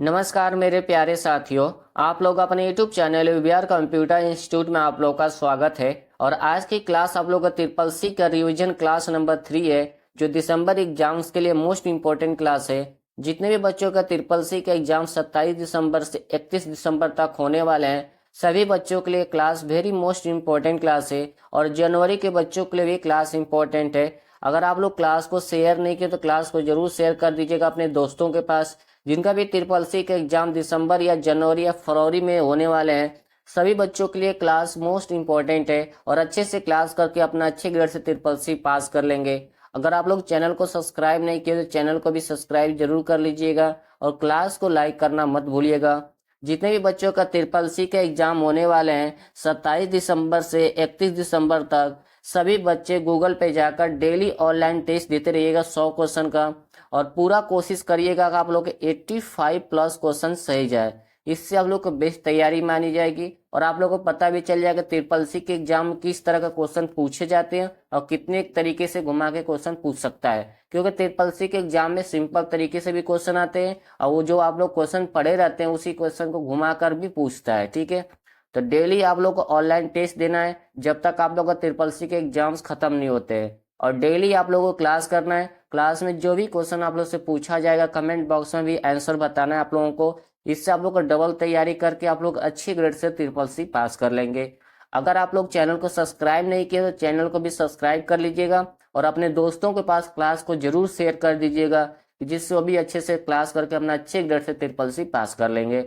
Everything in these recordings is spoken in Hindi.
नमस्कार मेरे प्यारे साथियों। आप लोग अपने YouTube channel VR computer institute में आप लोग का स्वागत है। और आज की क्लास आप लोग का ट्रिपल सी का रिवीजन क्लास नंबर 3 है, जो दिसंबर एग्जाम्स के लिए मोस्ट इंपॉर्टेंट क्लास है। जितने भी बच्चों का ट्रिपल सी का एग्जाम 27 दिसंबर से 31 दिसंबर तक होने वाले हैं, सभी बच्चों के लिए class very most important class है। और जनवरी के बच्चों के लिए भी क्लास इंपॉर्टेंट है। अगर आप लोग क्लास को शेयर नहीं किए तो क्लास को जरूर शेयर कर दीजिएगा अपने दोस्तों के पास, जिनका भी ट्रिपल सी का एग्जाम दिसंबर या जनवरी या फरवरी में होने वाले हैं। सभी बच्चों के लिए क्लास मोस्ट इंपॉर्टेंट है और अच्छे से क्लास करके अपना अच्छे ग्रेड से ट्रिपल सी पास कर लेंगे। अगर आप लोग चैनल को सब्सक्राइब नहीं किए तो चैनल को भी सब्सक्राइब जरूर कर लीजिएगा और क्लास को लाइक करना मत भूलिएगा। जितने भी बच्चों का ट्रिपल सी का एग्जाम होने वाले हैं 27 दिसंबर से 31 दिसंबर तक, सभी बच्चे गूगल पे जाकर डेली ऑनलाइन टेस्ट देते रहिएगा 100 क्वेश्चन का। और पूरा कोशिश करिएगा कि आप लोग के 85 प्लस क्वेश्चन सही जाए। इससे आप लोग को बेस्ट तैयारी मानी जाएगी और आप लोग को पता भी चल जाएगा ट्रिपल सी के एग्जाम में किस तरह का क्वेश्चन पूछे जाते हैं और कितने तरीके से घुमा के क्वेश्चन पूछ सकता है। क्योंकि ट्रिपल सी के एग्जाम में सिंपल तरीके से भी क्वेश्चन आते हैं और वो जो आप लोग क्वेश्चन पढ़े रहते हैं उसी क्वेश्चन को घुमा कर भी पूछता है। ठीक है, तो डेली आप लोग को ऑनलाइन टेस्ट देना है जब तक आप लोग का ट्रिपल सी के एग्जाम्स खत्म नहीं होते हैं। और डेली आप लोगों को क्लास करना है। क्लास में जो भी क्वेश्चन आप लोग से पूछा जाएगा कमेंट बॉक्स में भी आंसर बताना है आप लोगों को। इससे आप लोग को डबल तैयारी करके आप लोग अच्छी ग्रेड से ट्रिपल सी पास कर लेंगे। अगर आप लोग चैनल को सब्सक्राइब नहीं किए तो चैनल को भी सब्सक्राइब कर लीजिएगा और अपने दोस्तों के पास क्लास को जरूर शेयर कर दीजिएगा, जिससे वो भी अच्छे से क्लास करके अपना अच्छे ग्रेड से ट्रिपल सी पास कर लेंगे।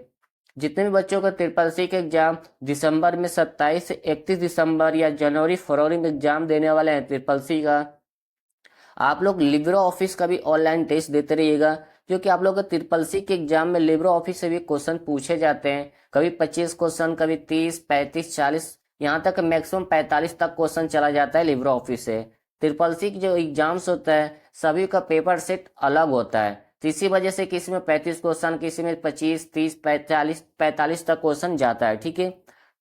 जितने भी बच्चों का ट्रिपल सी के एग्जाम दिसंबर में 27 से 31 दिसंबर या जनवरी फरवरी में एग्जाम देने वाले हैं ट्रिपल सी का, आप लोग लिब्रो ऑफिस का भी ऑनलाइन टेस्ट देते रहिएगा। क्योंकि आप लोग का ट्रिपल सी के एग्जाम में लिब्रो ऑफिस से भी क्वेश्चन पूछे जाते हैं। कभी 25 क्वेश्चन, कभी 30, 35, 40, यहाँ तक मैक्सिमम 45 तक क्वेश्चन चला जाता है लिब्रो ऑफिस से। ट्रिपल सी के जो एग्जाम्स होता है सभी का पेपर सेट अलग होता है, तो इसी वजह से किसी में 35 क्वेश्चन, किसी में 25, 30, 45 तक क्वेश्चन जाता है। ठीक है,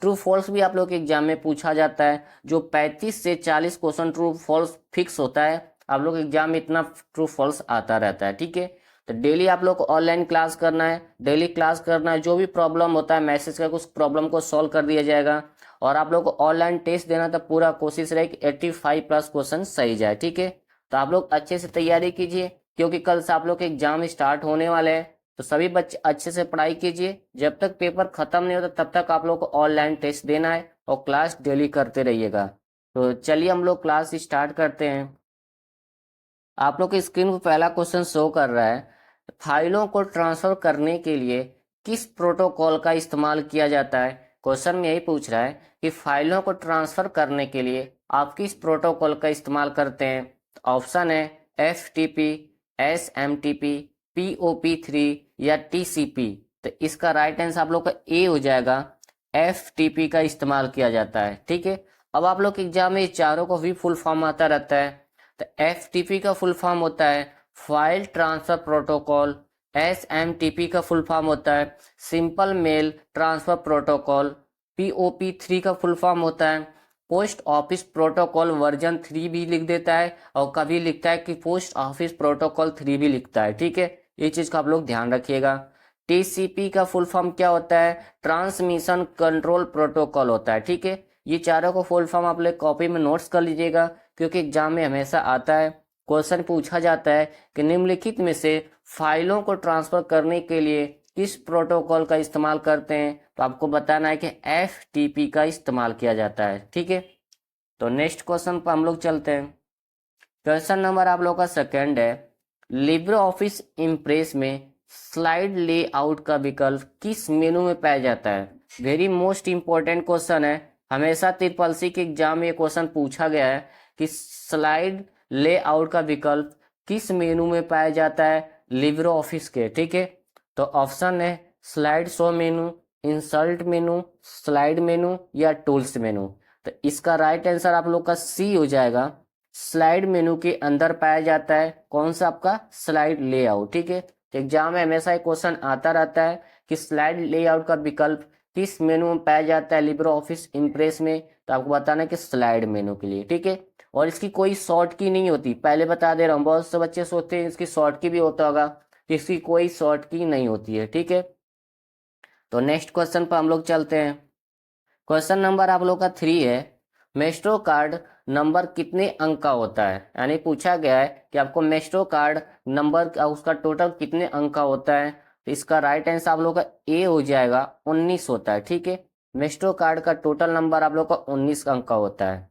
ट्रू फॉल्स भी आप लोग के एग्जाम में पूछा जाता है। जो 35 से 40 क्वेश्चन ट्रू फॉल्स फिक्स होता है, आप लोग एग्जाम में इतना ट्रू फॉल्स आता रहता है। ठीक है, तो डेली आप लोग को ऑनलाइन क्लास करना है, डेली क्लास करना है। जो भी प्रॉब्लम होता है मैसेज का, उस प्रॉब्लम को सॉल्व कर दिया जाएगा। और आप लोग को ऑनलाइन टेस्ट देना तो पूरा कोशिश रहे कि 85 प्लस क्वेश्चन सही जाए। ठीक है, तो आप लोग अच्छे से तैयारी कीजिए क्योंकि कल से आप लोग के एग्जाम स्टार्ट होने वाले हैं। तो सभी बच्चे अच्छे से पढ़ाई कीजिए। जब तक पेपर खत्म नहीं होता तब तक आप लोग को ऑनलाइन टेस्ट देना है और क्लास डेली करते रहिएगा। तो चलिए हम लोग क्लास स्टार्ट करते हैं। आप लोग की स्क्रीन पर पहला क्वेश्चन शो कर रहा है, फाइलों को ट्रांसफर करने के लिए किस प्रोटोकॉल का इस्तेमाल किया जाता है। क्वेश्चन में यही पूछ रहा है कि फाइलों को ट्रांसफर करने के लिए आप किस प्रोटोकॉल का इस्तेमाल करते हैं। ऑप्शन है FTP, SMTP, POP3 या TCP। तो इसका राइट आंसर आप लोग का ए हो जाएगा, FTP का इस्तेमाल किया जाता है। ठीक है, अब आप लोग के एग्जाम में चारों को भी फुल फॉर्म आता रहता है। तो FTP का फुल फॉर्म होता है फाइल ट्रांसफर प्रोटोकॉल। SMTP का फुल फॉर्म होता है simple mail transfer protocol. POP3 का फुल फॉर्म होता है पोस्ट ऑफिस प्रोटोकॉल वर्जन 3 भी लिख देता है और कभी लिखता है कि पोस्ट ऑफिस प्रोटोकॉल 3 भी लिखता है। ठीक है, ये चीज का आप लोग ध्यान रखिएगा। TCP का फुल फॉर्म क्या होता है, ट्रांसमिशन कंट्रोल प्रोटोकॉल होता है। ठीक है, ये चारों को फुल फॉर्म आप लोग कॉपी में नोट्स कर लीजिएगा क्योंकि एग्जाम में हमेशा आता है। क्वेश्चन पूछा जाता है कि निम्नलिखित में से फाइलों को ट्रांसफर करने के लिए किस प्रोटोकॉल का इस्तेमाल करते हैं, तो आपको बताना है कि FTP का इस्तेमाल किया जाता है। ठीक है, तो नेक्स्ट क्वेश्चन पर हम लोग चलते हैं। क्वेश्चन नंबर आप लोग का सेकंड है, लिब्रे ऑफिस इम्प्रेस में स्लाइड लेआउट का विकल्प किस मेनू में पाया जाता है। वेरी मोस्ट इंपॉर्टेंट क्वेश्चन है, हमेशा ट्रिपल सी के एग्जाम में ये क्वेश्चन पूछा गया है कि स्लाइड लेआउट का विकल्प किस मेनू में पाया जाता है लिब्रे ऑफिस के। ठीक है, तो ऑप्शन है स्लाइड शो मेनू, इंसर्ट मेनू, स्लाइड मेनू या टूल्स मेनू। तो इसका राइट आंसर आप लोग का सी हो जाएगा, स्लाइड मेनू के अंदर पाया जाता है। कौन सा आपका स्लाइड लेआउट। ठीक है, तो एग्जाम में हमेशा एक क्वेश्चन आता रहता है कि स्लाइड लेआउट का विकल्प किस मेनू में पाया जाता है लिब्रे ऑफिस इम्प्रेस में, तो आपको बताना है कि स्लाइड मेनू के लिए। ठीक है, और इसकी कोई शॉर्ट की नहीं होती, पहले बता दे रहा हूँ। बहुत से बच्चे सोचते हैं इसकी शॉर्ट की भी होता होगा, जिसकी कोई शॉर्ट की नहीं होती है। ठीक है, तो नेक्स्ट क्वेश्चन पर हम लोग चलते हैं। क्वेश्चन नंबर आप लोग का 3 है, मेस्ट्रो कार्ड नंबर कितने अंक का होता है। यानी पूछा गया है कि आपको मेस्ट्रो कार्ड नंबर उसका टोटल कितने अंक का होता है। तो इसका राइट आंसर आप लोग का ए हो जाएगा, 19 होता है। ठीक है, मेस्ट्रो कार्ड का टोटल नंबर आप लोग का 19 अंक का होता है।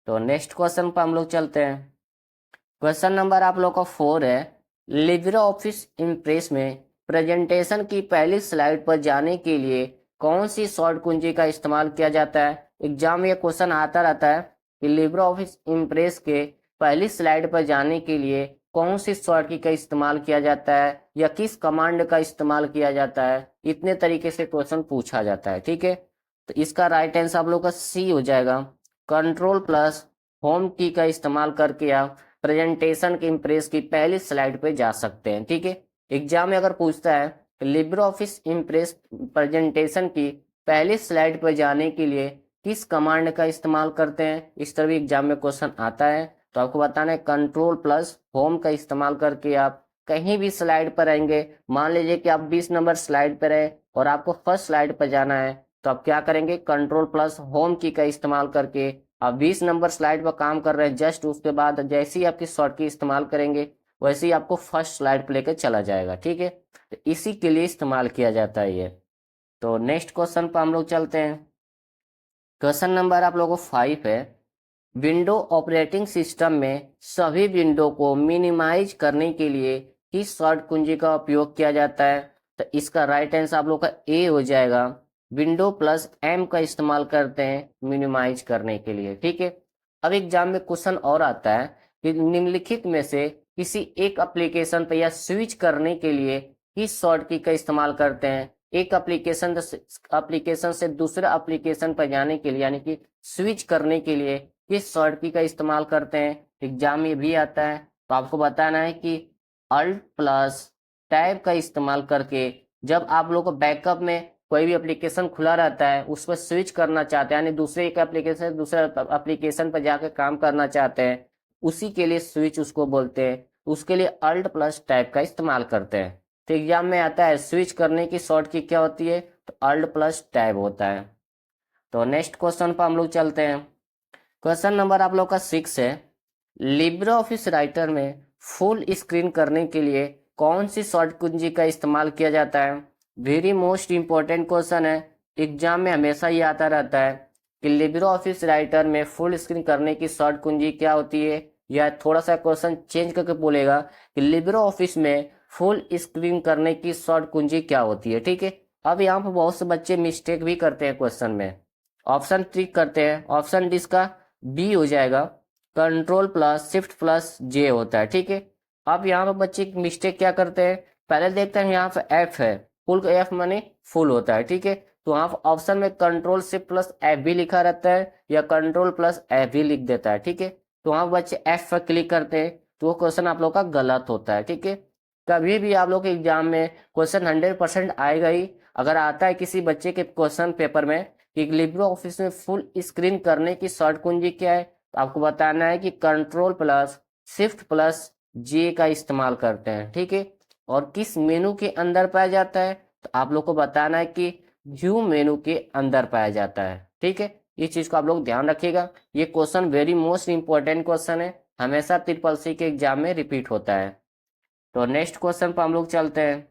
तो नेक्स्ट क्वेश्चन पर हम लोग चलते हैं। क्वेश्चन नंबर आप लोग का 4 है, लिब्रे ऑफिस इम्प्रेस में प्रेजेंटेशन की पहली स्लाइड पर जाने के लिए कौन सी शॉर्ट कुंजी का इस्तेमाल किया जाता है। एग्जाम में यह क्वेश्चन आता रहता है कि लिब्रे ऑफिस इम्प्रेस के पहली स्लाइड पर जाने के लिए कौन सी शॉर्ट की का इस्तेमाल किया जाता है या किस कमांड का इस्तेमाल किया जाता है। इतने तरीके से क्वेश्चन पूछा जाता है। ठीक है, तो इसका राइट आंसर आप लोग का सी हो जाएगा, कंट्रोल प्लस होम की का इस्तेमाल करके आप प्रेजेंटेशन के इम्प्रेस की पहली स्लाइड पे जा सकते हैं। ठीक है, एग्जाम में अगर पूछता है कि लिब्रे ऑफिस इम्प्रेस प्रेजेंटेशन की पहली स्लाइड पर जाने के लिए किस कमांड का इस्तेमाल करते हैं, इस तरह भी एग्जाम में क्वेश्चन आता है। तो आपको बताना है कंट्रोल प्लस होम का इस्तेमाल करके आप कहीं भी स्लाइड पर आएंगे। मान लीजिए कि आप 20 नंबर स्लाइड पर है और आपको फर्स्ट स्लाइड पर जाना है, तो आप क्या करेंगे, कंट्रोल प्लस होम की का इस्तेमाल करके आप 20 नंबर स्लाइड पर काम कर रहे हैं, जस्ट उसके बाद जैसे ही आपकी शॉर्ट की इस्तेमाल करेंगे वैसे ही आपको फर्स्ट स्लाइड पर लेकर चला जाएगा। ठीक है, तो इसी के लिए इस्तेमाल किया जाता है ये। तो नेक्स्ट क्वेश्चन पर हम लोग चलते हैं। क्वेश्चन नंबर आप लोगों को 5 है, विंडो ऑपरेटिंग सिस्टम में सभी विंडो को मिनिमाइज करने के लिए किस शॉर्ट कुंजी का उपयोग किया जाता है। तो इसका राइट आंसर आप लोग का ए हो जाएगा, विंडो प्लस एम का इस्तेमाल करते हैं मिनिमाइज करने के लिए। ठीक है, अब एग्जाम में क्वेश्चन और आता है कि निम्नलिखित में से किसी एक एप्लीकेशन पर या स्विच करने के लिए किस शॉर्ट की का इस्तेमाल करते हैं। एक एप्लीकेशन से दूसरे एप्लीकेशन पर जाने के लिए यानी कि स्विच करने के लिए किस शॉर्ट की का इस्तेमाल करते हैं, एग्जाम में भी आता है। तो आपको बताना है कि अल्ट प्लस टैब का इस्तेमाल करके जब आप लोग को बैकअप में कोई भी एप्लीकेशन खुला रहता है उस पर स्विच करना चाहते हैं, यानी दूसरे एक एप्लीकेशन से दूसरे एप्लीकेशन पर जाकर काम करना चाहते हैं, उसी के लिए स्विच उसको बोलते हैं। उसके लिए अल्ट प्लस टैब का इस्तेमाल करते हैं। तो एग्जाम में आता है स्विच करने की शॉर्ट की क्या होती है, तो अल्ट प्लस टैब होता है। तो नेक्स्ट क्वेश्चन पर हम लोग चलते हैं। क्वेश्चन नंबर आप लोग का 6 है, लिब्रे ऑफिस राइटर में फुल स्क्रीन करने के लिए कौन सी शॉर्ट कुंजी का इस्तेमाल किया जाता है। वेरी मोस्ट इंपॉर्टेंट क्वेश्चन है, एग्जाम में हमेशा ये आता रहता है कि लिब्रे ऑफिस राइटर में फुल स्क्रीन करने की शॉर्ट कुंजी क्या होती है, या थोड़ा सा क्वेश्चन चेंज करके बोलेगा कि लिब्रे ऑफिस में फुल स्क्रीन करने की शॉर्ट कुंजी क्या होती है। ठीक है, अब यहाँ पर बहुत से बच्चे मिस्टेक भी करते हैं क्वेश्चन में, ऑप्शन ट्रिक करते हैं। ऑप्शन डी इसका बी हो जाएगा, कंट्रोल प्लस शिफ्ट प्लस जे होता है। ठीक है, अब यहाँ पर बच्चे मिस्टेक क्या करते हैं, पहले देखते हैं यहाँ पर एफ है, फुल एफ माने फुल होता है। ठीक है, तो वहाँ पर ऑप्शन में कंट्रोल शिफ्ट प्लस एफ भी लिखा रहता है या कंट्रोल प्लस एफ भी लिख देता है। ठीक है, तो वहाँ बच्चे एफ पर क्लिक करते हैं तो वो क्वेश्चन आप लोग का गलत होता है। ठीक है, कभी भी आप लोग के एग्जाम में क्वेश्चन 100% आएगा ही। अगर आता है किसी बच्चे के क्वेश्चन पेपर में कि लिब्रे ऑफिस में फुल स्क्रीन करने की शॉर्ट कुंजी क्या है, तो आपको बताना है कि कंट्रोल प्लस शिफ्ट प्लस जे का इस्तेमाल करते हैं। ठीक है, और किस मेनू के अंदर पाया जाता है, तो आप लोग को बताना है कि व्यू मेनू के अंदर पाया जाता है। ठीक है, इस चीज को आप लोग ध्यान रखिएगा, ये question very most important question है, हमेशा ट्रिपल सी के एग्जाम में रिपीट होता है। तो नेक्स्ट क्वेश्चन पर हम लोग चलते हैं।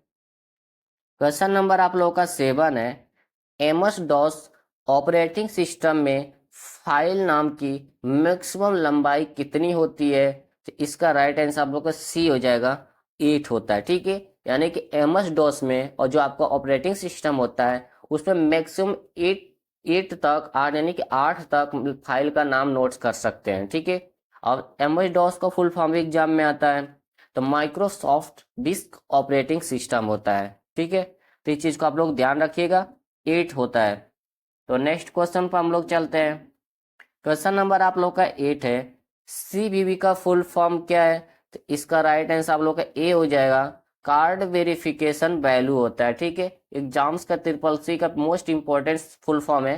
क्वेश्चन नंबर आप लोगों का 7 है, एमएस डॉस ऑपरेटिंग सिस्टम में फाइल नाम की मैक्सिमम लंबाई कितनी होती है। तो इसका राइट आंसर आप लोग का सी हो जाएगा, 8 होता है। ठीक है, यानी कि एमएस डॉस में और जो आपका ऑपरेटिंग सिस्टम होता है उसमें मैक्सिमम 8 तक 8 यानी कि 8 तक फाइल का नाम नोट कर सकते हैं। ठीक है, और एमएस डॉस का फुल फॉर्म एग्जाम में आता है, तो माइक्रोसॉफ्ट डिस्क ऑपरेटिंग सिस्टम होता है। ठीक है, तो इस चीज को आप लोग ध्यान रखिएगा, 8 होता है। तो नेक्स्ट क्वेश्चन पर हम लोग चलते हैं। क्वेश्चन नंबर आप लोग का 8 है, सीवीवी का फुल फॉर्म क्या है। तो इसका राइट आंसर आप लोग का ए हो जाएगा, कार्ड वेरिफिकेशन वैल्यू होता है। ठीक है, एग्जाम्स का ट्रिपल सी का मोस्ट इंपॉर्टेंट फुल फॉर्म है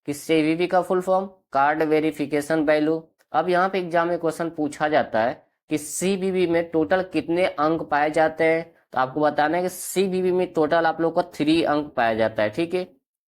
कि सीवीवी का full form card verification value. अब यहाँ पे एग्जाम में क्वेश्चन पूछा जाता है कि सीवीवी में टोटल कितने अंक पाए जाते हैं। तो आपको बताना है कि सीवीवी में टोटल आप लोग का 3 अंक पाया जाता है। ठीक है,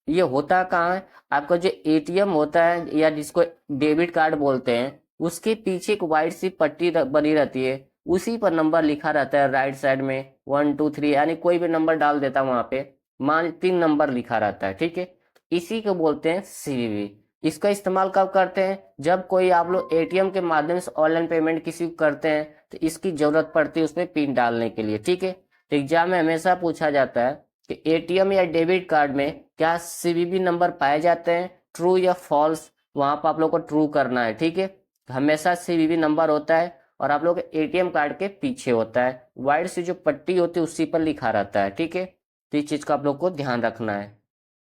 ये होता कहाँ है, आपका जो एटीएम होता है या जिसको डेबिट कार्ड बोलते हैं, उसके पीछे एक व्हाइट सी पट्टी बनी रहती है, उसी पर नंबर लिखा रहता है राइट साइड में 1 2 3, यानी कोई भी नंबर डाल देता है वहां पे, मान 3 नंबर लिखा रहता है। ठीक है, इसी को बोलते हैं सीवीवी। इसका इस्तेमाल कब करते हैं, जब कोई आप लोग एटीएम के माध्यम से ऑनलाइन पेमेंट किसी को करते हैं तो इसकी जरूरत पड़ती है उसमें पिन डालने के लिए। ठीक है, तो एग्जाम में हमेशा पूछा जाता है कि एटीएम या डेबिट कार्ड में क्या सीवीवी नंबर पाए जाते हैं, ट्रू या फॉल्स, वहां पर आप लोग को ट्रू करना है। ठीक है, हमेशा सीवीवी नंबर होता है और आप लोग एटीएम कार्ड के पीछे होता है, वाइट से जो पट्टी होती है उसी पर लिखा रहता है। ठीक है, तो इस चीज का आप लोग को ध्यान रखना है।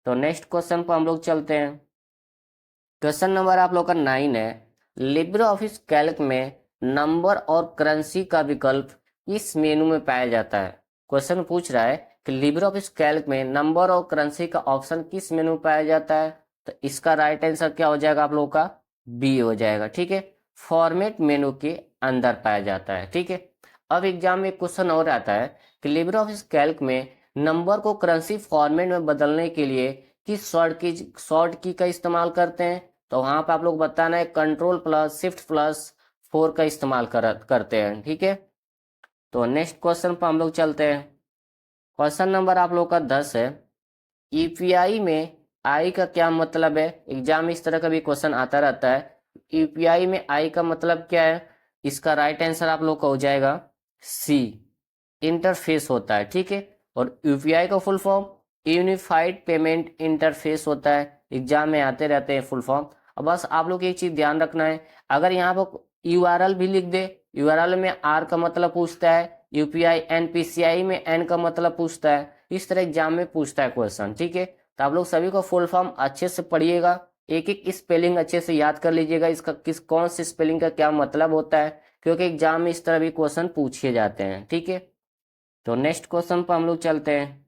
तो नेक्स्ट क्वेश्चन पर हम लोग चलते हैं। क्वेश्चन नंबर आप लोग का 9 है, लिब्रे ऑफिस कैल्क में नंबर और करेंसी का विकल्प इस मेनू में पाया जाता है। क्वेश्चन पूछ रहा है कि लिब्रे ऑफिस कैल्क में नंबर और करेंसी का ऑप्शन किस मेनू में पाया जाता है, तो इसका राइट आंसर क्या हो जाएगा आप लोगों का, बी हो जाएगा। ठीक है, फॉर्मेट मेनू के अंदर पाया जाता है। ठीक है, अब एग्जाम में क्वेश्चन और आता है कि लिब्रे ऑफिस कैल्क में नंबर को करेंसी फॉर्मेट में बदलने के लिए किस शॉर्ट की का इस्तेमाल करते हैं, तो वहां पर आप लोग बताना है Ctrl+Shift+4 का इस्तेमाल करते हैं। ठीक है, तो नेक्स्ट क्वेश्चन पर हम लोग चलते हैं। क्वेश्चन नंबर आप लोग का 10 है, यूपीआई में आई का क्या मतलब है। एग्जाम में इस तरह का भी क्वेश्चन आता रहता है, यूपीआई में आई का मतलब क्या है। इसका राइट आंसर आप लोग का हो जाएगा सी, इंटरफेस होता है। ठीक है, और यूपीआई का full form unified payment interface होता है। एग्जाम में आते रहते हैं फुल फॉर्म। अब बस आप लोग एक चीज ध्यान रखना है, अगर यहाँ पर यूआरएल भी लिख दे, यूआरएल में आर का मतलब पूछता है, यूपीआई एनपीसीआई में एन का मतलब पूछता है, इस तरह एग्जाम में पूछता है क्वेश्चन। ठीक है, तो आप लोग सभी को फुल फॉर्म अच्छे से पढ़िएगा, एक एक स्पेलिंग अच्छे से याद कर लीजिएगा, इसका कौन सी स्पेलिंग का क्या मतलब होता है, क्योंकि एग्जाम में इस तरह भी क्वेश्चन पूछे जाते हैं। ठीक है, तो नेक्स्ट क्वेश्चन पर हम लोग चलते हैं।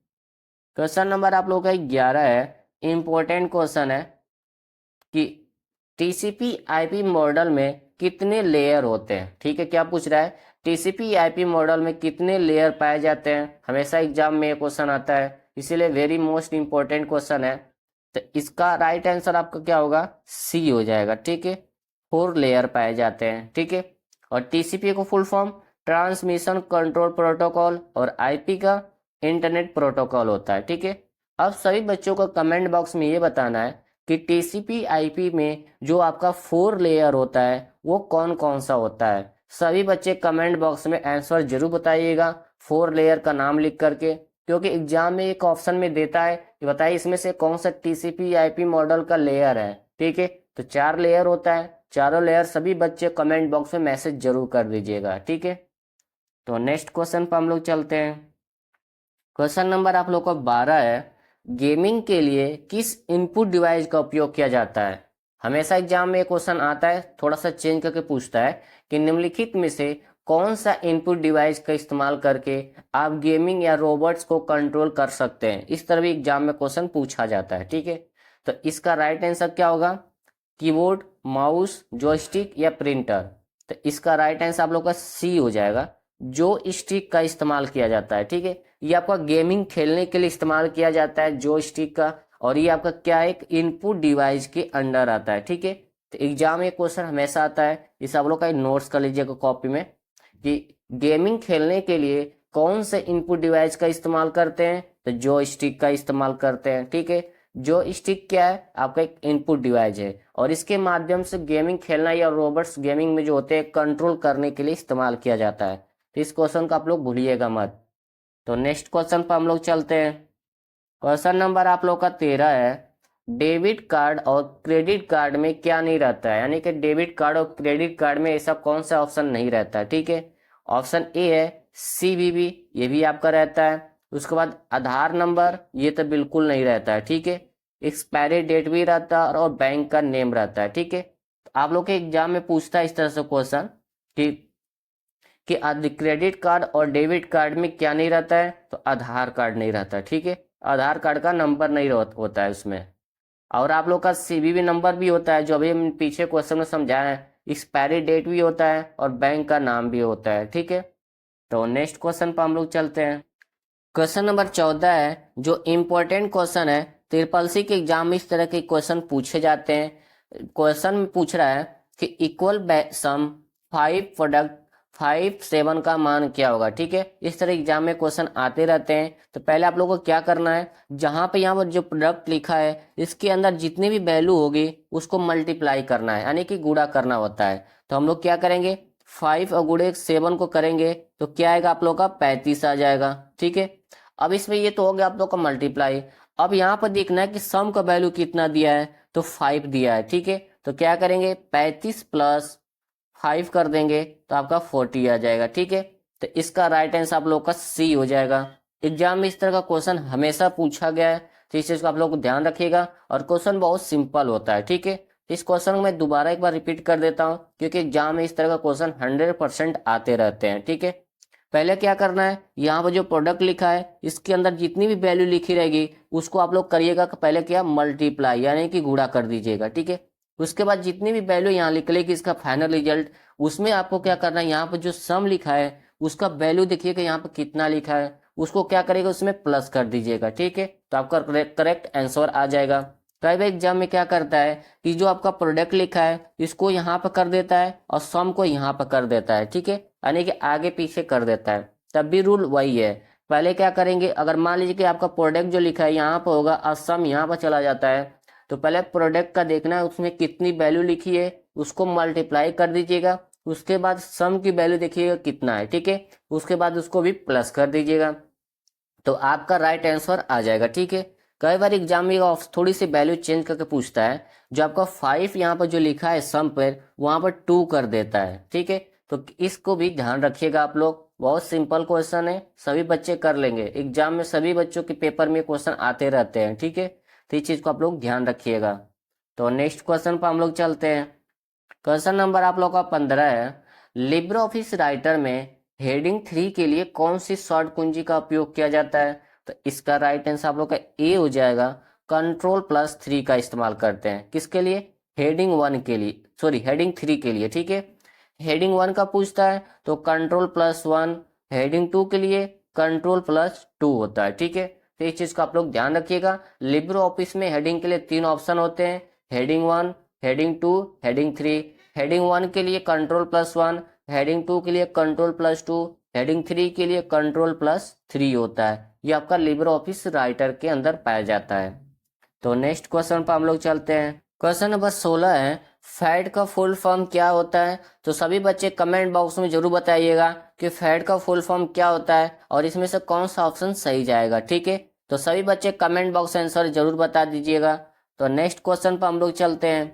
क्वेश्चन नंबर आप लोग का 11 है, इंपॉर्टेंट क्वेश्चन है कि टीसीपी आईपी मॉडल में कितने लेयर होते हैं। ठीक है, क्या पूछ रहा है, टीसीपी आईपी मॉडल में कितने लेयर पाए जाते हैं, हमेशा एग्जाम में ये क्वेश्चन आता है, इसीलिए वेरी मोस्ट इंपॉर्टेंट क्वेश्चन है। तो इसका राइट आंसर आपका क्या होगा, सी हो जाएगा। ठीक है, 4 लेयर पाए जाते हैं। ठीक है, और टीसीपी को full form transmission control protocol और आईपी का इंटरनेट प्रोटोकॉल होता है। ठीक है, अब सभी बच्चों को कमेंट बॉक्स में ये बताना है कि टीसीपी आईपी में जो आपका 4 लेयर होता है वो कौन कौन सा होता है। सभी बच्चे कमेंट बॉक्स में आंसर जरूर बताइएगा 4 लेयर का नाम लिख करके, क्योंकि एग्जाम में एक ऑप्शन में देता है कि बताइए इसमें से कौन सा टीसीपी आईपी मॉडल का लेयर है। ठीक है, तो 4 लेयर होता है, चारों लेयर सभी बच्चे कमेंट बॉक्स में मैसेज जरूर कर दीजिएगा। ठीक है, तो नेक्स्ट क्वेश्चन पर हम लोग चलते हैं। क्वेश्चन नंबर आप लोग का 12 है, गेमिंग के लिए किस इनपुट डिवाइस का उपयोग किया जाता है। हमेशा एग्जाम में क्वेश्चन आता है, थोड़ा सा चेंज करके पूछता है कि निम्नलिखित में से कौन सा इनपुट डिवाइस का इस्तेमाल करके आप गेमिंग या रोबोट्स को कंट्रोल कर सकते हैं। इस तरह भी एग्जाम में क्वेश्चन पूछा जाता है। ठीक है, तो इसका राइट आंसर क्या होगा, कीबोर्ड, माउस, जॉयस्टिक या प्रिंटर। तो इसका राइट आंसर आप लोग का सी हो जाएगा, जो स्टिक का इस्तेमाल किया जाता है। ठीक है, ये आपका गेमिंग खेलने के लिए इस्तेमाल किया जाता है जो स्टिक का, और ये आपका क्या एक इनपुट डिवाइस के अंडर आता है। ठीक है, तो एग्जाम में क्वेश्चन हमेशा आता है, इस आप लोग का नोट्स कर लीजिएगा कॉपी में कि गेमिंग खेलने के लिए कौन से इनपुट डिवाइस का इस्तेमाल करते हैं, तो जो स्टिक का इस्तेमाल करते हैं। ठीक है, जो स्टिक क्या है, आपका एक इनपुट डिवाइस है और इसके माध्यम से गेमिंग खेलना या रोबोट्स गेमिंग में जो होते हैं कंट्रोल करने के लिए इस्तेमाल किया जाता है। तो इस क्वेश्चन को आप लोग भूलिएगा मत। तो नेक्स्ट क्वेश्चन पर हम लोग चलते हैं। क्वेश्चन नंबर आप लोग का 13 है, डेबिट कार्ड और क्रेडिट कार्ड में क्या नहीं रहता है, यानी कि डेबिट कार्ड और क्रेडिट कार्ड में ऐसा कौन सा ऑप्शन नहीं रहता है। ठीक है, ऑप्शन ए है सीवीवी, ये भी आपका रहता है। उसके बाद आधार नंबर, ये तो बिल्कुल नहीं रहता है। ठीक है, एक्सपायरी डेट भी रहता है और बैंक का नेम रहता है। ठीक है, तो आप लोग के एग्जाम में पूछता है इस तरह से क्वेश्चन कि क्रेडिट कार्ड और डेबिट कार्ड में क्या नहीं रहता है, तो आधार कार्ड नहीं रहता है। ठीक है, आधार कार्ड का नंबर नहीं होता है उसमें। और आप लोग का सीवीवी नंबर भी होता है, जो अभी हम पीछे क्वेश्चन में समझाए हैं, एक्सपायरी डेट भी होता है और बैंक का नाम भी होता है। ठीक है, तो नेक्स्ट क्वेश्चन पर हम लोग चलते हैं। क्वेश्चन नंबर 14 है जो इम्पोर्टेंट क्वेश्चन है। ट्रिपल सी के एग्जाम में इस तरह के क्वेश्चन पूछे जाते हैं। क्वेश्चन में पूछ रहा है कि इक्वल सम 5 7 का मान क्या होगा। ठीक है, इस तरह एग्जाम में क्वेश्चन आते रहते हैं। तो पहले आप लोगों को क्या करना है, जहां पे यहाँ पर जो प्रोडक्ट लिखा है इसके अंदर जितनी भी वैल्यू होगी उसको मल्टीप्लाई करना है, यानी कि गुणा करना होता है। तो हम लोग क्या करेंगे, 5 और गुणे 7 को करेंगे तो क्या आएगा आप लोग का 35 आ जाएगा। ठीक है, अब इसमें ये तो हो गया आप लोग का मल्टीप्लाई। अब यहाँ पर देखना है कि सम का वैल्यू कितना दिया है, तो 5 दिया है। ठीक है, तो क्या करेंगे 35 प्लस 5 कर देंगे तो आपका 40 आ जाएगा। ठीक है, तो इसका राइट आंसर आप लोग का सी हो जाएगा। एग्जाम में इस तरह का क्वेश्चन हमेशा पूछा गया है, तो इस चीज को आप लोग को ध्यान रखिएगा। और क्वेश्चन बहुत सिंपल होता है। ठीक है, इस क्वेश्चन को मैं दोबारा एक बार रिपीट कर देता हूँ, क्योंकि एग्जाम में इस तरह का क्वेश्चन 100% आते रहते हैं। ठीक है, पहले क्या करना है, यहाँ पर जो प्रोडक्ट लिखा है इसके अंदर जितनी भी वैल्यू लिखी रहेगी उसको आप लोग करिएगा कि पहले क्या मल्टीप्लाई यानी कि गुणा कर दीजिएगा। ठीक है, उसके बाद जितनी भी वैल्यू यहाँ निकलेगी इसका फाइनल रिजल्ट, उसमें आपको क्या करना है, यहाँ पर जो सम लिखा है उसका वैल्यू देखिएगा यहाँ पर कितना लिखा है उसको क्या करेगा उसमें प्लस कर दीजिएगा। ठीक है, तो आपका करेक्ट आंसर आ जाएगा। कई बार एग्जाम में क्या करता है कि जो आपका प्रोडक्ट लिखा है इसको यहाँ पर कर देता है और सम को यहाँ पर कर देता है। ठीक है, यानी कि आगे पीछे कर देता है, तब भी रूल वही है। पहले क्या करेंगे, अगर मान लीजिए कि आपका प्रोडक्ट जो लिखा है यहाँ पर होगा और सम यहाँ पर चला जाता है, तो पहले प्रोडक्ट का देखना है उसमें कितनी वैल्यू लिखी है उसको मल्टीप्लाई कर दीजिएगा। उसके बाद सम की वैल्यू देखिएगा कितना है। ठीक है, उसके बाद उसको भी प्लस कर दीजिएगा तो आपका राइट आंसर आ जाएगा। ठीक है, कई बार एग्जाम में थोड़ी सी वैल्यू चेंज करके पूछता है, जो आपका 5 यहाँ पर जो लिखा है सम पर वहां पर 2 कर देता है। ठीक है, तो इसको भी ध्यान रखिएगा आप लोग। बहुत सिंपल क्वेश्चन है, सभी बच्चे कर लेंगे। एग्जाम में सभी बच्चों के पेपर में क्वेश्चन आते रहते हैं। ठीक है, तो इस चीज को आप लोग ध्यान रखिएगा। तो नेक्स्ट क्वेश्चन पर हम लोग चलते हैं। क्वेश्चन नंबर आप लोग का 15 है, लिब्रे ऑफिस राइटर में हेडिंग 3 के लिए कौन सी शॉर्ट कुंजी का उपयोग किया जाता है। तो इसका राइट आंसर आप लोग का ए हो जाएगा, Ctrl+3 का इस्तेमाल करते हैं। किसके लिए, हेडिंग 1 के लिए, सॉरी हेडिंग 3 के लिए। ठीक है, हेडिंग 1 का पूछता है तो Ctrl+1, हेडिंग 2 के लिए Ctrl+2 होता है। ठीक है, तो इस चीज का आप लोग ध्यान रखिएगा। लिब्रे ऑफिस में हेडिंग के लिए 3 ऑप्शन होते हैं, हेडिंग 1, हेडिंग 2, हेडिंग 3। हेडिंग 1 के लिए Ctrl+1, हेडिंग 2 के लिए Ctrl+2, हेडिंग 3 के लिए Ctrl+3 होता है। ये आपका लिब्रे ऑफिस राइटर के अंदर पाया जाता है। तो नेक्स्ट क्वेश्चन पर हम लोग चलते हैं। क्वेश्चन नंबर 16 है, फैट का फुल फॉर्म क्या होता है। तो सभी बच्चे कमेंट बॉक्स में जरूर बताइएगा कि फैट का फुल फॉर्म क्या होता है और इसमें से कौन सा ऑप्शन सही जाएगा। ठीक है, तो सभी बच्चे कमेंट बॉक्स आंसर जरूर बता दीजिएगा। तो नेक्स्ट क्वेश्चन पर हम लोग चलते हैं।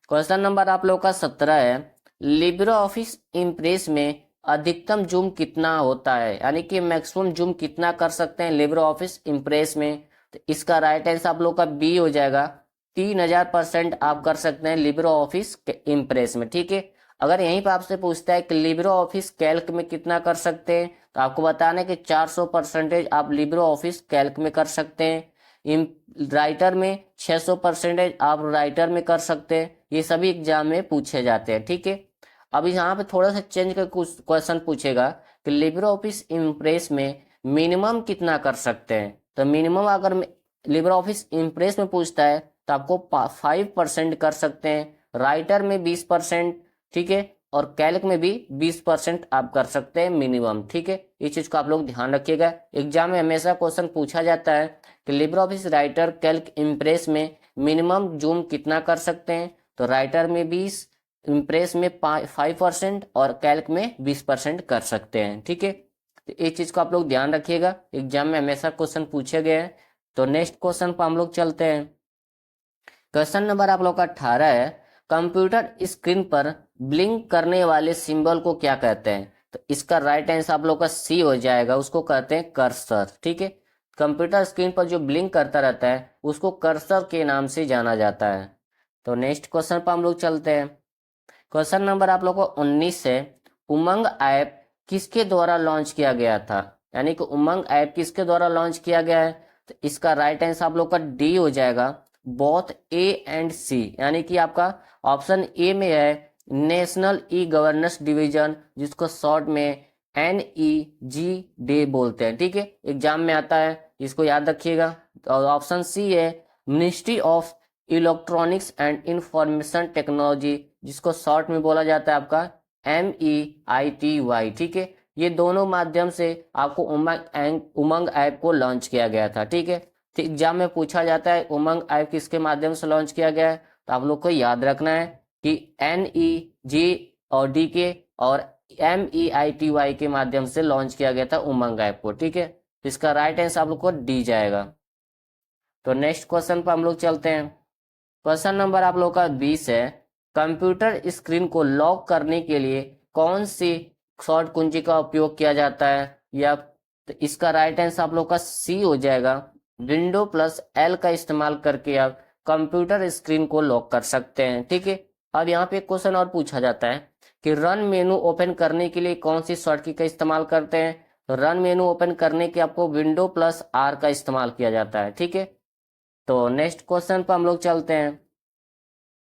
क्वेश्चन नंबर आप लोग का 17 है, लिब्रे ऑफिस इम्प्रेस में अधिकतम जूम कितना होता है, यानी कि मैक्सिमम जूम कितना कर सकते हैं लिब्रे ऑफिस इम्प्रेस में। तो इसका राइट आंसर आप लोग का बी हो जाएगा, 3000% आप कर सकते हैं लिब्रे ऑफिस इम्प्रेस में। ठीक है, अगर यहीं पर आपसे पूछता है कि लिब्रे ऑफिस कैल्क में कितना कर सकते हैं, तो आपको बताना है कि 400% आप लिब्रे ऑफिस कैल्क में कर सकते हैं। राइटर में 600% आप राइटर में कर सकते हैं। ये सभी एग्जाम में पूछे जाते हैं। ठीक है, अब यहाँ पे थोड़ा सा चेंज कर कुछ क्वेश्चन पूछेगा कि लिब्रे ऑफिस इम्प्रेस में मिनिमम कितना कर सकते हैं। तो मिनिमम अगर लिब्रे ऑफिस इम्प्रेस में पूछता है तो आपको 5% कर सकते हैं, राइटर में 20%। ठीक है, और कैल्क में भी 20% आप कर सकते हैं मिनिमम। ठीक है, इस चीज को आप लोग ध्यान रखिएगा। एग्जाम में हमेशा क्वेश्चन पूछा जाता है कि Libre office writer Calc impress में मिनिमम जूम कितना कर सकते हैं। तो राइटर में 20, इम्प्रेस में 5% और कैल्क में 20% कर सकते हैं। ठीक है, तो इस चीज को आप लोग ध्यान रखिएगा, एग्जाम में हमेशा क्वेश्चन पूछे गए हैं। तो नेक्स्ट क्वेश्चन पर हम लोग चलते हैं। क्वेश्चन नंबर आप लोग का 18 है, कंप्यूटर स्क्रीन पर ब्लिंक करने वाले सिंबल को क्या कहते हैं। तो इसका राइट आंसर आप लोग का सी हो जाएगा, उसको कहते हैं कर्सर। ठीक है, कंप्यूटर स्क्रीन पर जो ब्लिंक करता रहता है उसको कर्सर के नाम से जाना जाता है। तो नेक्स्ट क्वेश्चन पर हम लोग चलते हैं। क्वेश्चन नंबर आप लोग को 19 है, उमंग ऐप किसके द्वारा लॉन्च किया गया था, यानी कि उमंग ऐप किसके द्वारा लॉन्च किया गया है। तो इसका राइट आंसर आप लोग का डी हो जाएगा, बोथ ए एंड सी, यानी कि आपका ऑप्शन ए में है नेशनल ई गवर्नेंस डिवीजन, जिसको शॉर्ट में NEGD बोलते हैं, ठीक है, एग्जाम में आता है, इसको याद रखिएगा। और ऑप्शन सी है ministry of electronics and information technology, जिसको शॉर्ट में बोला जाता है आपका MEITY, ठीक है। ये दोनों माध्यम से आपको उमंग ऐप को लॉन्च किया गया था, ठीक है। तो एग्जाम में पूछा जाता है उमंग ऐप किसके माध्यम से लॉन्च किया गया है, तो आप लोग को याद रखना है कि NEGD के और MEITY के माध्यम से लॉन्च किया गया था उमंग ऐप को, ठीक है। तो इसका राइट आंसर आप लोग को डी जाएगा। तो नेक्स्ट क्वेश्चन पर हम लोग चलते हैं। क्वेश्चन नंबर आप लोग का 20 है, कंप्यूटर स्क्रीन को लॉक करने के लिए कौन सी शॉर्ट कुंजी का उपयोग किया जाता है, या तो इसका राइट आंसर आप लोग का सी हो जाएगा। विंडो प्लस एल का इस्तेमाल करके आप कंप्यूटर स्क्रीन को लॉक कर सकते हैं, ठीक है। अब यहाँ पे एक क्वेश्चन और पूछा जाता है कि रन मेनू ओपन करने के लिए कौन सी शॉर्टकी का इस्तेमाल करते हैं, तो रन मेनू ओपन करने के आपको विंडो प्लस आर का इस्तेमाल किया जाता है, ठीक है। तो नेक्स्ट क्वेश्चन पर हम लोग चलते हैं।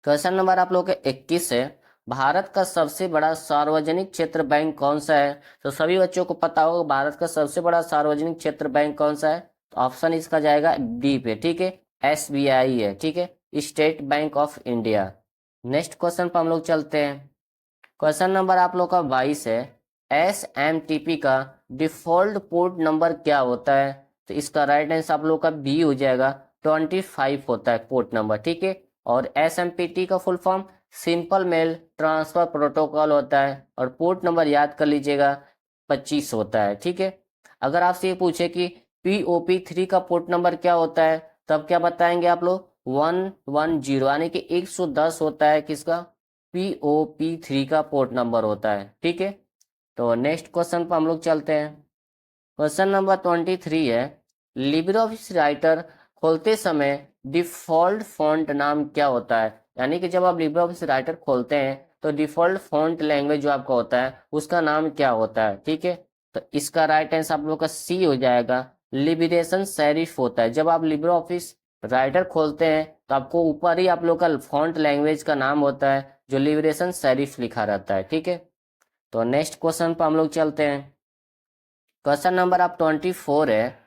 क्वेश्चन नंबर आप लोग के 21 है, भारत का सबसे बड़ा सार्वजनिक क्षेत्र बैंक कौन सा है, तो सभी बच्चों को पता होगा भारत का सबसे बड़ा सार्वजनिक क्षेत्र बैंक कौन सा है, तो ऑप्शन इसका जाएगा डी पे, ठीक है, SBI है, ठीक है, state bank of India. Next question पर हम लोग चलते हैं। क्वेश्चन नंबर आप लोग का 22 है, SMTP का डिफॉल्ट पोर्ट नंबर क्या होता है, तो इसका राइट आंसर आप लोग का बी हो जाएगा, 25 होता है पोर्ट नंबर, ठीक है। और SMPT का full form simple mail transfer protocol होता है, और पोर्ट नंबर याद कर लीजिएगा 25 होता है, ठीक है। अगर आपसे ये पूछे कि POP3 का पोर्ट नंबर क्या होता है, तब क्या बताएंगे आप लोग, 110, यानी कि 110 होता है किसका, POP3 का पोर्ट नंबर होता है, ठीक है। तो नेक्स्ट क्वेश्चन पर हम लोग चलते हैं। क्वेश्चन नंबर 23 है, लिब्रे ऑफिस राइटर खोलते समय डिफॉल्ट फॉन्ट नाम क्या होता है, यानी कि जब आप लिब्रे ऑफिस राइटर खोलते हैं तो डिफॉल्ट फॉन्ट लैंग्वेज जो आपका होता है उसका नाम क्या होता है, ठीक है। तो इसका राइट आंसर आप लोग का सी हो जाएगा, लिबरेशन सेरिफ होता है। जब आप लिब्रे ऑफिस राइटर खोलते हैं तो आपको ऊपर ही आप लोग का फॉन्ट लैंग्वेज का नाम होता है जो लिबरेशन सेरिफ लिखा रहता है, ठीक है। तो नेक्स्ट क्वेश्चन पर हम लोग चलते हैं। क्वेश्चन नंबर आप 24 है,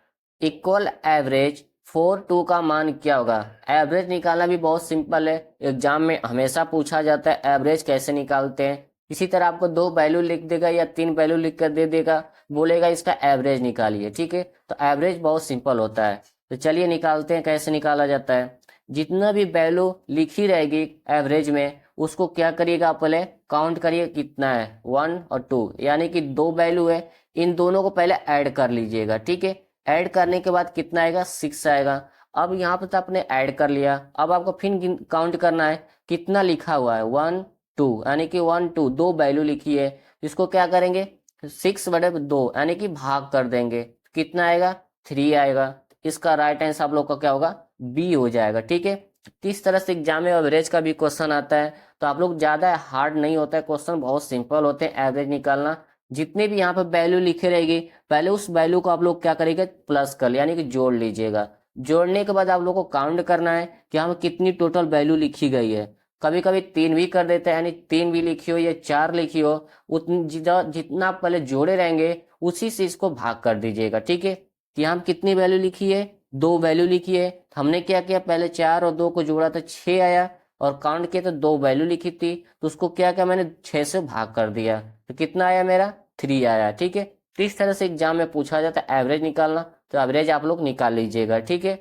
इक्वल एवरेज 4 2 का मान क्या होगा। एवरेज निकालना भी बहुत सिंपल है, एग्जाम में हमेशा पूछा जाता है एवरेज कैसे निकालते हैं। इसी तरह आपको 2 वैल्यू लिख देगा या 3 वैल्यू लिख कर दे देगा, बोलेगा इसका एवरेज निकालिए, ठीक है। तो एवरेज बहुत सिंपल होता है, तो चलिए निकालते हैं कैसे निकाला जाता है। जितना भी वैल्यू लिखी रहेगी एवरेज में उसको क्या करिएगा, आप पहले काउंट करिए कितना है, 1 और 2, यानी कि 2 वैल्यू है, इन दोनों को पहले ऐड कर लीजिएगा, ठीक है। ऐड करने के बाद कितना आएगा, 6 आएगा। अब यहाँ पर तो आपने ऐड कर लिया, अब आपको फिर काउंट करना है कितना लिखा हुआ है, 1 2, यानी कि 1 2 2 वैल्यू लिखी है, इसको क्या करेंगे 6/2 यानी कि भाग कर देंगे, कितना आएगा 3 आएगा। इसका राइट आंसर आप लोग का क्या होगा, बी हो जाएगा, ठीक है। किस तरह से एग्जाम में एवरेज का भी क्वेश्चन आता है, तो आप लोग ज्यादा हार्ड नहीं होता है क्वेश्चन, बहुत सिंपल होते हैं एवरेज निकालना। जितने भी यहाँ पे वैल्यू लिखे रहेगी पहले उस वैल्यू को आप लोग क्या करेंगे, प्लस कर यानी कि जोड़ लीजिएगा। जोड़ने के बाद आप लोग को काउंट करना है कि यहाँ पे कितनी टोटल वैल्यू लिखी गई है। कभी कभी 3 भी कर देते हैं, यानी 3 भी लिखी हो या 4 लिखी हो, उतनी जितना आप पहले जोड़े रहेंगे उसी से इसको भाग कर दीजिएगा, ठीक है। कि यहाँ कितनी वैल्यू लिखी है, 2 वैल्यू लिखी है, तो हमने क्या किया पहले 4 और 2 को जोड़ा तो 6 आया, और काउंट किया तो 2 वैल्यू लिखी थी तो उसको क्या किया मैंने 6 से भाग कर दिया, तो कितना आया मेरा 3 आया, ठीक है। तो इस तरह से एग्जाम में पूछा जाता है एवरेज निकालना, तो एवरेज आप लोग निकाल लीजिएगा, ठीक है।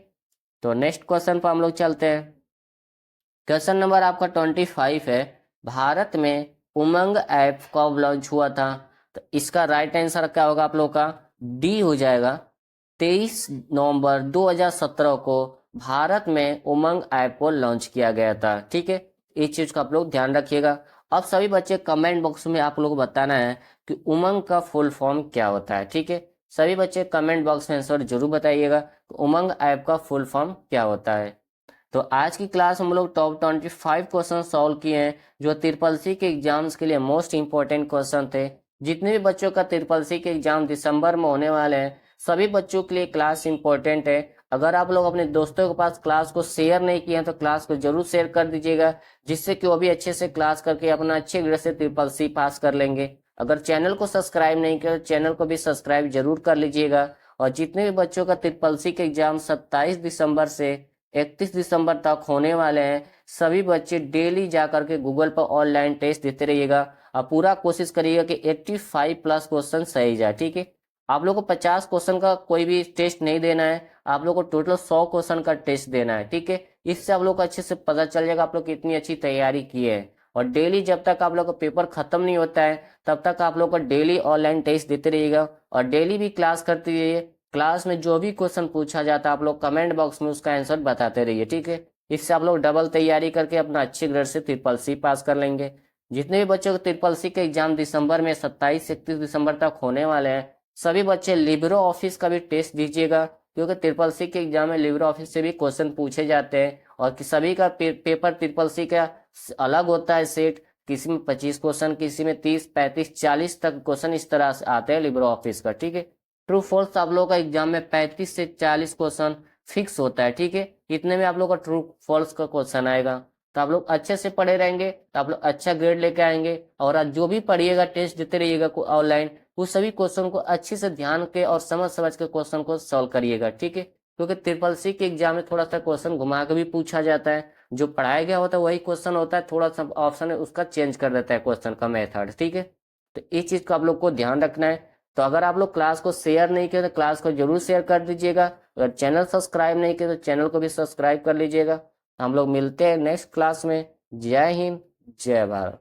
तो नेक्स्ट क्वेश्चन पर हम लोग चलते हैं। क्वेश्चन नंबर आपका 25 है, भारत में उमंग ऐप कब लॉन्च हुआ था, तो इसका राइट आंसर क्या होगा आप लोग का, डी हो जाएगा। 23 नवंबर 2017 को भारत में उमंग ऐप को लॉन्च किया गया था, ठीक है। इस चीज का आप लोग ध्यान रखिएगा। अब सभी बच्चे कमेंट बॉक्स में आप लोग को बताना है कि उमंग का फुल फॉर्म क्या होता है, ठीक है। सभी बच्चे कमेंट बॉक्स में आंसर जरूर बताइएगा कि उमंग ऐप का फुल फॉर्म क्या होता है। तो आज की क्लास हम लोग टॉप 25 क्वेश्चन सॉल्व किए हैं जो ट्रिपल सी के एग्जाम्स के लिए मोस्ट इंपॉर्टेंट क्वेश्चन थे। जितने भी बच्चों का ट्रिपल सी के एग्जाम दिसंबर में होने वाले हैं सभी बच्चों के लिए क्लास इंपॉर्टेंट है। अगर आप लोग अपने दोस्तों के पास क्लास को शेयर नहीं किए हैं तो क्लास को जरूर शेयर कर दीजिएगा, जिससे कि वो भी अच्छे से क्लास करके अपना अच्छे ग्रेड से ट्रिपल सी पास कर लेंगे। अगर चैनल को सब्सक्राइब नहीं किया तो चैनल को भी सब्सक्राइब जरूर कर लीजिएगा। और जितने भी बच्चों का ट्रिपल सी के एग्जाम 27 दिसंबर से 31 दिसंबर तक होने वाले हैं, सभी बच्चे डेली जा करके गूगल पर ऑनलाइन टेस्ट देते रहिएगा और पूरा कोशिश करिएगा कि 85 प्लस क्वेश्चन सही जाए। ठीक है, आप लोग को 50 क्वेश्चन का कोई भी टेस्ट नहीं देना है, आप लोग को टोटल 100 क्वेश्चन का टेस्ट देना है। ठीक है, इससे आप लोग को अच्छे से पता चल जाएगा आप लोग कितनी अच्छी तैयारी की है। और डेली जब तक आप लोग का पेपर खत्म नहीं होता है तब तक आप लोग को डेली ऑनलाइन टेस्ट देते रहिएगा और डेली भी क्लास करते रहिए। क्लास में जो भी क्वेश्चन पूछा जाता है आप लोग कमेंट बॉक्स में उसका आंसर बताते रहिए। ठीक है, इससे आप लोग डबल तैयारी करके अपना अच्छे ग्रेड से ट्रिपल सी पास कर लेंगे। जितने भी बच्चों को ट्रिपल सी के एग्जाम दिसंबर में 27 से 31 दिसंबर तक होने वाले हैं, सभी बच्चे लिब्रो ऑफिस का भी टेस्ट दीजिएगा, क्योंकि ट्रिपल सी के एग्जाम में लिब्रो ऑफिस से भी क्वेश्चन पूछे जाते हैं और सभी का पेपर ट्रिपल सी का अलग होता है सेट। किसी में 25 क्वेश्चन, किसी में 30, 35, 40 तक क्वेश्चन इस तरह से आते हैं लिब्रो ऑफिस का। ठीक है, ट्रू फॉल्स आप लोगों का एग्जाम में 35 से 40 क्वेश्चन फिक्स होता है। ठीक है, इतने में आप लोग का ट्रू फॉल्स का क्वेश्चन आएगा, तो आप लोग अच्छे से पढ़े रहेंगे तो आप लोग अच्छा ग्रेड लेके आएंगे। और आज जो भी पढ़िएगा टेस्ट देते रहिएगा ऑनलाइन, उस सभी क्वेश्चन को अच्छे से ध्यान के और समझ समझ के क्वेश्चन को सॉल्व करिएगा। ठीक है, क्योंकि ट्रिपल सी के एग्जाम में थोड़ा सा क्वेश्चन घुमा के भी पूछा जाता है, जो पढ़ाया गया होता है वही क्वेश्चन होता है, थोड़ा सा ऑप्शन है उसका चेंज कर देता है क्वेश्चन का मेथड। ठीक है, तो इस चीज को आप लोग को ध्यान रखना है। तो अगर आप लोग क्लास को शेयर नहीं किए तो क्लास को जरूर शेयर कर दीजिएगा। अगर चैनल सब्सक्राइब नहीं किए तो चैनल को भी सब्सक्राइब कर लीजिएगा। हम लोग मिलते हैं नेक्स्ट क्लास में। जय हिंद, जय भारत।